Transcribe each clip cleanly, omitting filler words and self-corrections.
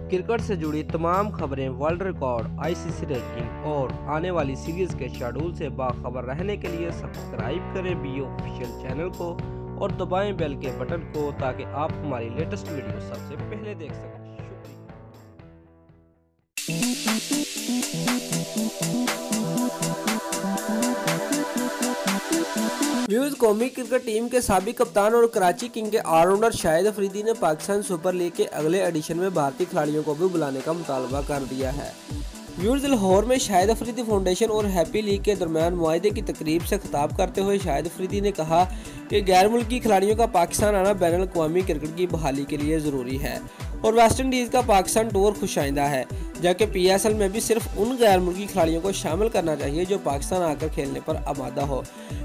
Cricket से जुड़ी तमाम खबरें, वर्ल्ड रिकॉर्ड, आईसीसी रैंकिंग और आने वाली सीरीज के शेड्यूल से बाखबर रहने के लिए सब्सक्राइब करें बी ऑफिशियल चैनल को और दबाएं बेल के बटन को ताकि आप हमारी लेटेस्ट वीडियो सबसे पहले देख सकें। व्यूअर्स, कौमी क्रिकेट टीम के साबिक कप्तान और कराची किंग के ऑलराउंडर शाहिद अफरीदी ने पाकिस्तान सुपर लीग के अगले एडिशन में भारतीय खिलाड़ियों को भी बुलाने का मुतालबा कर दिया है। व्यूअर्स, लाहौर में शाहिद अफरीदी फाउंडेशन और हैप्पी लीग के दरमियान मुआहदे की तकरीब से खिताब करते हुए शाहिद अफरीदी ने कहा कि गैर मुल्की खिलाड़ियों का पाकिस्तान आना बैनुल अक़वामी क्रिकेट की बहाली के लिए ज़रूरी है और वेस्ट इंडीज़ का पाकिस्तान टूर खुशाइंदा है, जबकि PSL में भी सिर्फ उन गैर मुल्की खिलाड़ियों को शामिल करना चाहिए जो पाकिस्तान आकर खेलने पर आमादा हो।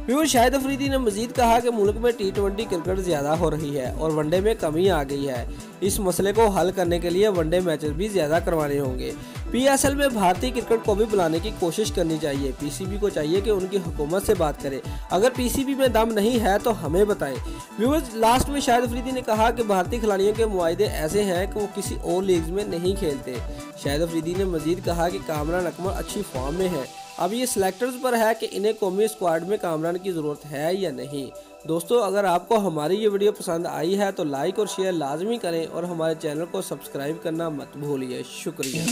व्यूअर्स, शाहिद अफरीदी ने मजीद कहा कि मुल्क में T20 क्रिकेट ज़्यादा हो रही है और वनडे में कमी आ गई है। इस मसले को हल करने के लिए वनडे मैचेस भी ज़्यादा करवाने होंगे। PSL में भारतीय क्रिकेट को भी बुलाने की कोशिश करनी चाहिए। PCB को चाहिए कि उनकी हुकूमत से बात करे। अगर PCB में दम नहीं है तो हमें बताएं। व्यूअर्स, लास्ट में शाहिद अफरीदी ने कहा कि भारतीय खिलाड़ियों के मुआहदे ऐसे हैं कि वो किसी और लीग्स में नहीं खेलते। शाहिद अफरीदी ने मजीद कहा कि कामरान अकमल अच्छी फॉर्म में है, अब ये सिलेक्टर्स पर है कि इन्हें कौमी स्क्वाड में कामरान की ज़रूरत है या नहीं। दोस्तों, अगर आपको हमारी ये वीडियो पसंद आई है तो लाइक और शेयर लाजमी करें और हमारे चैनल को सब्सक्राइब करना मत भूलिए। शुक्रिया।